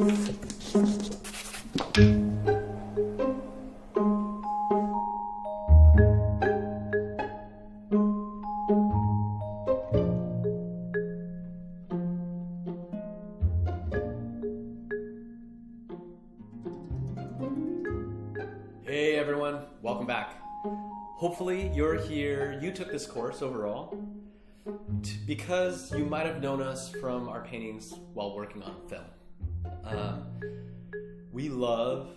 Hey everyone, welcome back. Hopefully you're here, you took this course overall because you might have known us from our paintings while working on film. We love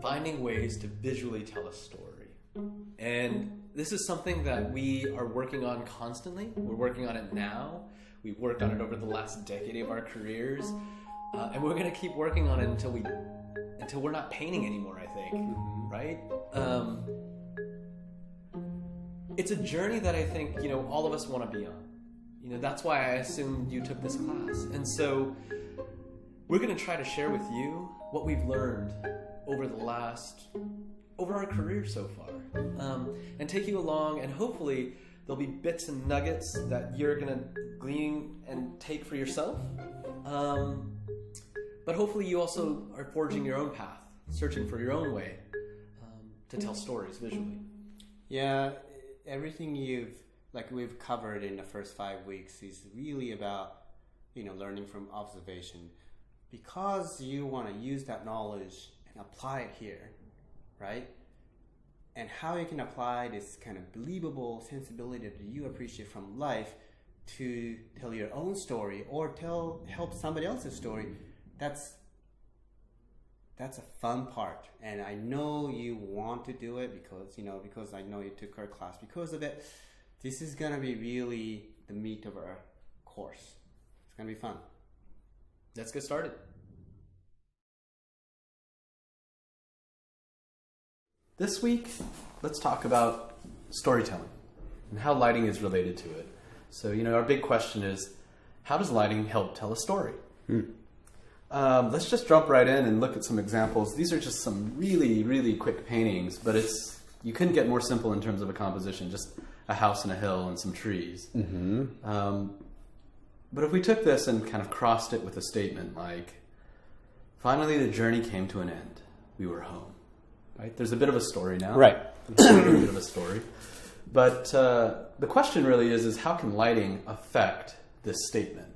finding ways to visually tell a story. And this is something that we are working on constantly. We're working on it now. We've worked on it over the last decade of our careers. And we're going to keep working on it until we're not painting anymore, I think, right? It's a journey that I think, all of us want to be on. That's why I assumed you took this class. And so we're going to try to share with you what we've learned over our career so far, and take you along, and hopefully there'll be bits and nuggets that you're going to glean and take for yourself. But hopefully you also are forging your own path, searching for your own way to tell stories visually. Yeah, everything we've covered in the first 5 weeks is really about, learning from observation, because you want to use that knowledge and apply it here, right? And how you can apply this kind of believable sensibility that you appreciate from life to tell your own story or help somebody else's story. That's a fun part, and I know you want to do it because I know you took our class because of it. This is gonna be really the meat of our course. It's gonna be fun. Let's get started. This week, let's talk about storytelling and how lighting is related to it. So, our big question is, how does lighting help tell a story? Let's just jump right in and look at some examples. These are just some really, really quick paintings, but you couldn't get more simple in terms of a composition, just a house and a hill and some trees. But if we took this and kind of crossed it with a statement like, finally the journey came to an end, we were home. Right? There's a bit of a story now. Right. There's a bit of a story. But the question really is how can lighting affect this statement,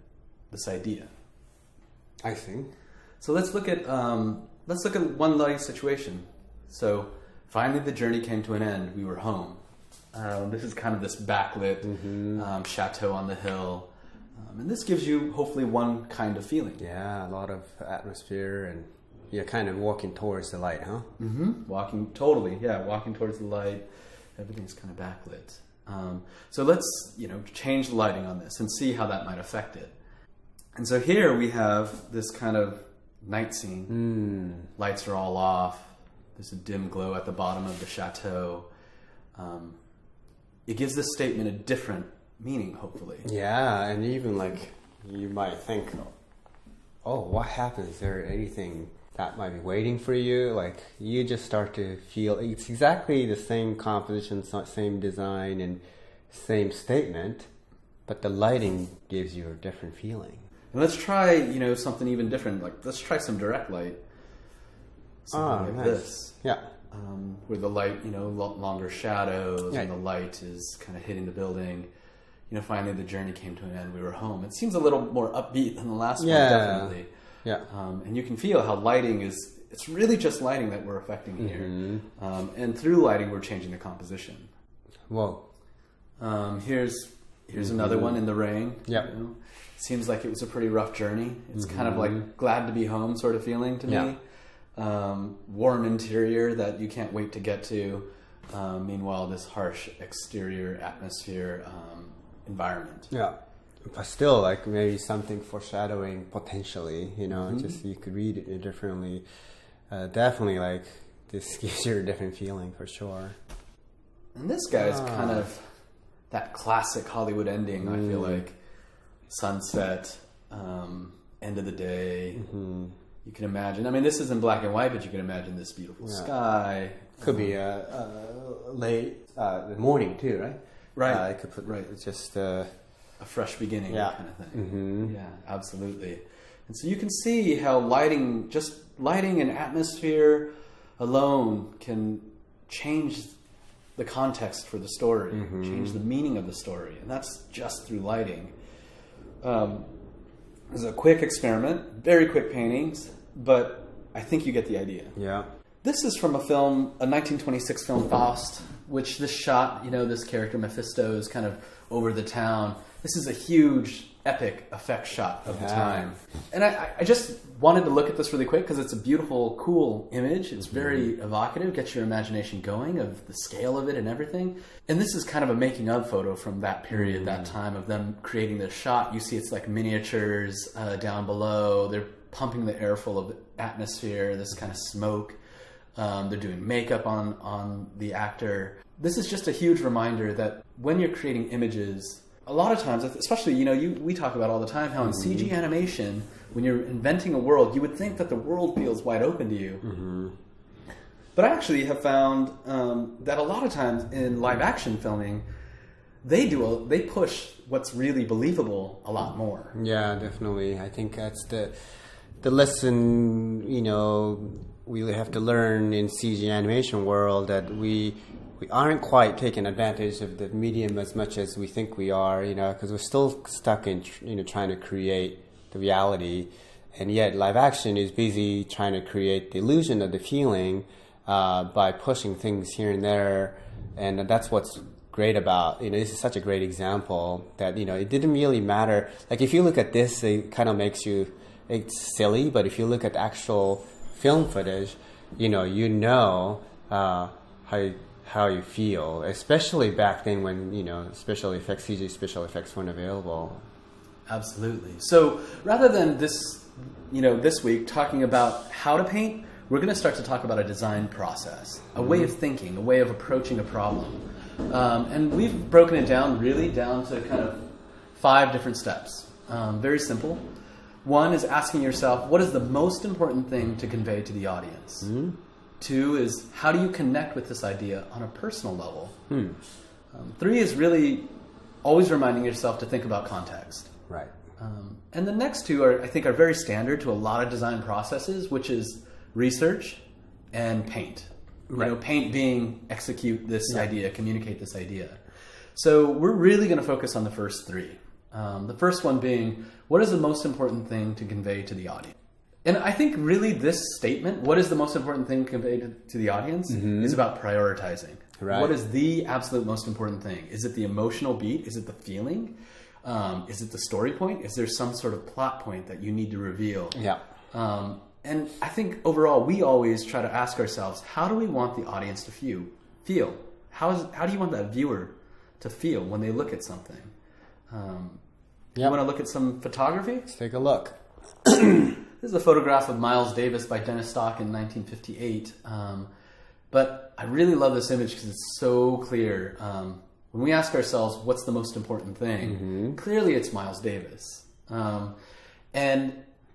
this idea? I think. So let's look at one lighting situation. So finally the journey came to an end. We were home. This is kind of this backlit chateau on the hill. And this gives you hopefully one kind of feeling. Yeah, a lot of atmosphere, and you're kind of walking towards the light, huh? Walking towards the light. Everything's kind of backlit. So let's change the lighting on this and see how that might affect it. And so here we have this kind of night scene. Lights are all off. There's a dim glow at the bottom of the chateau. It gives this statement a different meaning, hopefully. Yeah, and even you might think, oh, what happens? Is there anything that might be waiting for you? You just start to feel it's exactly the same composition, same design, and same statement, but the lighting gives you a different feeling. And let's try, something even different. Let's try some direct light. Something like this. Yeah. Where the light, longer shadows, and the light is kind of hitting the building. Finally the journey came to an end. We were home. It seems a little more upbeat than the last one, definitely. Yeah. And you can feel how lighting it's really just lighting that we're affecting here. And through lighting, we're changing the composition. Whoa. Here's another one in the rain. Yeah. Seems like it was a pretty rough journey. It's kind of like glad to be home sort of feeling to me. Warm interior that you can't wait to get to. Meanwhile, this harsh exterior atmosphere environment. Yeah. But still, maybe something foreshadowing potentially, just you could read it differently. Definitely, this gives you a different feeling for sure. And this guy's kind of that classic Hollywood ending, I feel like. Sunset, end of the day. You can imagine. I mean, this is in black and white, but you can imagine this beautiful sky. Could be late the morning too, right? Right. It's just a fresh beginning kind of thing. Yeah, absolutely. And so you can see how just lighting and atmosphere alone can change the context for the story, change the meaning of the story. And that's just through lighting. This is a quick experiment, very quick paintings, but I think you get the idea. Yeah. This is from a 1926 film, Faust, which this shot, this character Mephisto is kind of over the town. This is a huge, epic effect shot of the time. And I just wanted to look at this really quick because it's a beautiful, cool image. It's very evocative, gets your imagination going of the scale of it and everything. And this is kind of a making of photo from that period, that time of them creating this shot. You see it's like miniatures down below. They're pumping the air full of atmosphere, this kind of smoke. They're doing makeup on the actor. This is just a huge reminder that when you're creating images, a lot of times, especially, we talk about all the time how in CG animation, when you're inventing a world, you would think that the world feels wide open to you. But I actually have found that a lot of times in live action filming, they push what's really believable a lot more. Yeah, definitely. I think that's the lesson, we have to learn in CG animation world, that we aren't quite taking advantage of the medium as much as we think we are, because we're still stuck in, trying to create the reality. And yet live action is busy trying to create the illusion of the feeling by pushing things here and there. And that's what's great about, this is such a great example that, it didn't really matter. Like if you look at this, it kind of makes it's silly, but if you look at the actual film footage, how you feel, especially back then when, CG special effects weren't available. Absolutely. So rather than this week talking about how to paint, we're going to start to talk about a design process, a way of thinking, a way of approaching a problem. And we've broken it down to kind of 5 different steps. Very simple. 1 is asking yourself, what is the most important thing to convey to the audience? 2 is, how do you connect with this idea on a personal level? 3 is really always reminding yourself to think about context. Right. And the next 2 are very standard to a lot of design processes, which is research and paint. Right. Paint being execute this idea, communicate this idea. So we're really going to focus on the first 3. The first one being, what is the most important thing to convey to the audience? And I think really this statement, what is the most important thing to convey to the audience, is about prioritizing. Right. What is the absolute most important thing? Is it the emotional beat? Is it the feeling? Is it the story point? Is there some sort of plot point that you need to reveal? Yeah. And I think overall, we always try to ask ourselves, how do we want the audience to feel? How do you want that viewer to feel when they look at something? You want to look at some photography? Let's take a look. This is a photograph of Miles Davis by Dennis Stock in 1958. But I really love this image because it's so clear. When we ask ourselves, what's the most important thing? Clearly it's Miles Davis. And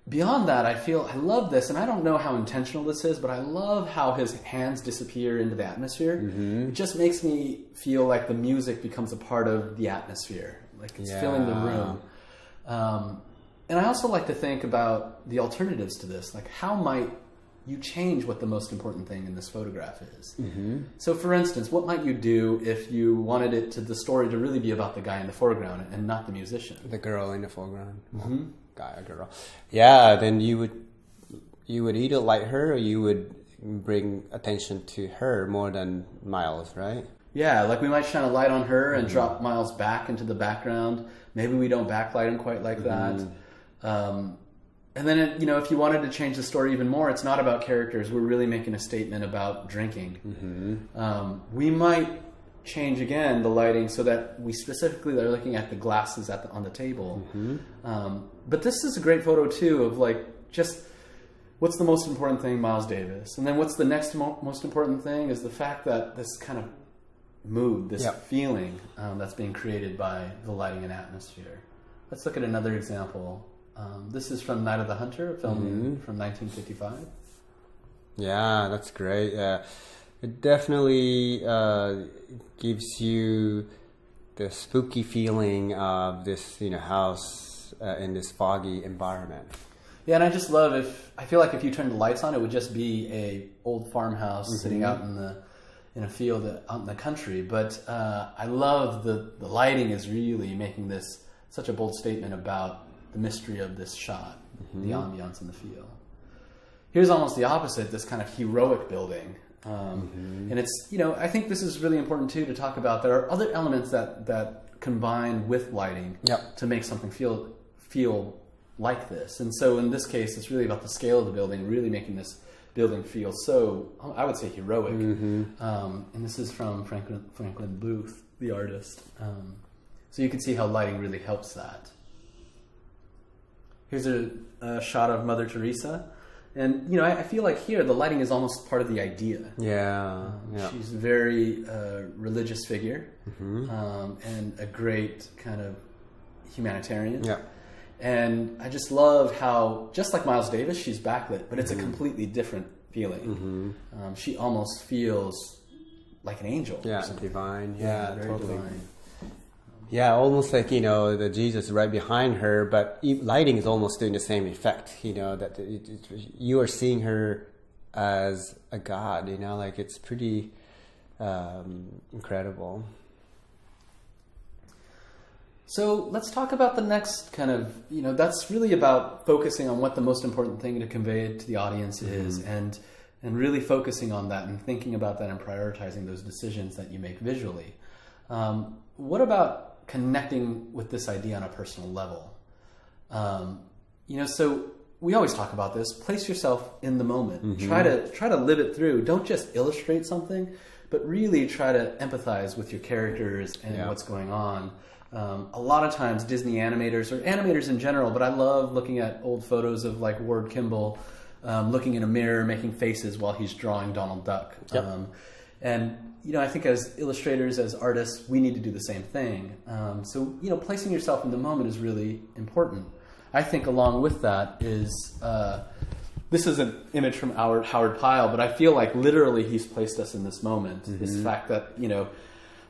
beyond that, I love this, and I don't know how intentional this is, but I love how his hands disappear into the atmosphere. It just makes me feel like the music becomes a part of the atmosphere, like it's filling the room. And I also like to think about the alternatives to this, like how might you change what the most important thing in this photograph is. So for instance, what might you do if you wanted the story to really be about the guy in the foreground and not the musician? The girl in the foreground. Guy or girl. Yeah, then you would either light her or you would bring attention to her more than Miles, right? Yeah, like we might shine a light on her and drop Miles back into the background. Maybe we don't backlight him quite like that. And then, if you wanted to change the story even more, it's not about characters. We're really making a statement about drinking. We might change again the lighting so that we specifically are looking at the glasses on the table. But this is a great photo too of just what's the most important thing, Miles Davis, and then what's the next most important thing is the fact that this kind of mood, this feeling that's being created by the lighting and atmosphere. Let's look at another example. This is from Night of the Hunter, a film from 1955. Yeah, that's great. It definitely gives you the spooky feeling of this, house in this foggy environment. Yeah, and I just love I feel like if you turned the lights on, it would just be a old farmhouse sitting out in a field out in the country. But I love the lighting is really making this such a bold statement about the mystery of this shot, the ambiance in the field. Here's almost the opposite, this kind of heroic building. And it's, I think this is really important too to talk about. There are other elements that combine with lighting to make something feel like this. And so in this case, it's really about the scale of the building, really making this building feel so, I would say, heroic. And this is from Franklin Booth, the artist. So you can see how lighting really helps that. Here's a shot of Mother Teresa. And, I feel like here the lighting is almost part of the idea. Yeah. She's a very religious figure and a great kind of humanitarian. Yeah. And I just love how, just like Miles Davis, she's backlit, but it's a completely different feeling. She almost feels like an angel. Yeah, divine. Yeah, very totally. divine. Yeah, almost like, the Jesus right behind her, but lighting is almost doing the same effect, that you are seeing her as a god, like it's pretty incredible. So let's talk about the next kind of, that's really about focusing on what the most important thing to convey to the audience is and really focusing on that and thinking about that and prioritizing those decisions that you make visually. What about connecting with this idea on a personal level? So we always talk about this. Place yourself in the moment. Try to live it through. Don't just illustrate something, but really try to empathize with your characters and what's going on. A lot of times Disney animators or animators in general, but I love looking at old photos of like Ward Kimball looking in a mirror, making faces while he's drawing Donald Duck. And I think as illustrators, as artists, we need to do the same thing. So placing yourself in the moment is really important. I think along with that is, this is an image from Howard Pyle, but I feel like literally he's placed us in this moment. This fact that,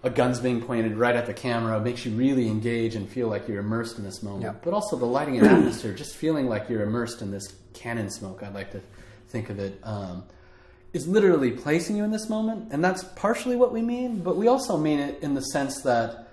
a gun's being pointed right at the camera makes you really engage and feel like you're immersed in this moment. But also the lighting and atmosphere, just feeling like you're immersed in this cannon smoke, I'd like to think of it, is literally placing you in this moment. And that's partially what we mean, but we also mean it in the sense that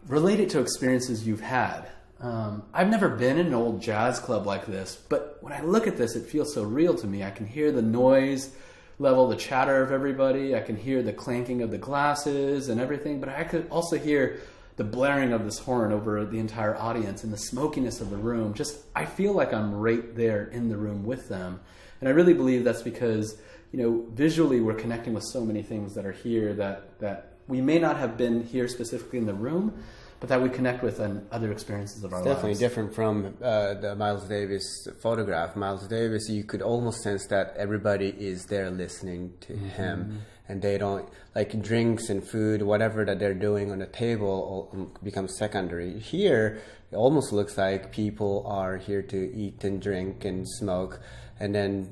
relate it to experiences you've had. I've never been in an old jazz club like this, but when I look at this, it feels so real to me. I can hear the noise level, the chatter of everybody. I can hear the clanking of the glasses and everything, but I could also hear the blaring of this horn over the entire audience and the smokiness of the room. I feel like I'm right there in the room with them. And I really believe that's because, visually we're connecting with so many things that are here that we may not have been here specifically in the room, but that we connect with in other experiences of our lives. Definitely different from the Miles Davis photograph. Miles Davis, you could almost sense that everybody is there listening to him, and they don't, like drinks and food, whatever that they're doing on the table becomes secondary. Here, it almost looks like people are here to eat and drink and smoke, and then,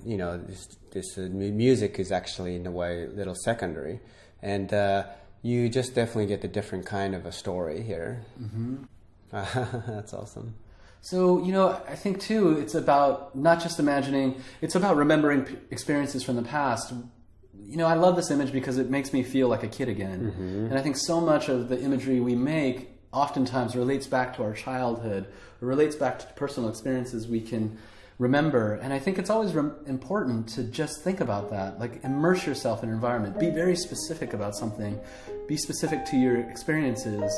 this music is actually in a way a little secondary. And you just definitely get a different kind of a story here. That's awesome. So, I think too, it's about not just imagining, it's about remembering experiences from the past. I love this image because it makes me feel like a kid again. And I think so much of the imagery we make oftentimes relates back to our childhood or relates back to personal experiences we can remember. And I think it's always important to just think about that. Like, immerse yourself in an environment. Be very specific about something. Be specific to your experiences.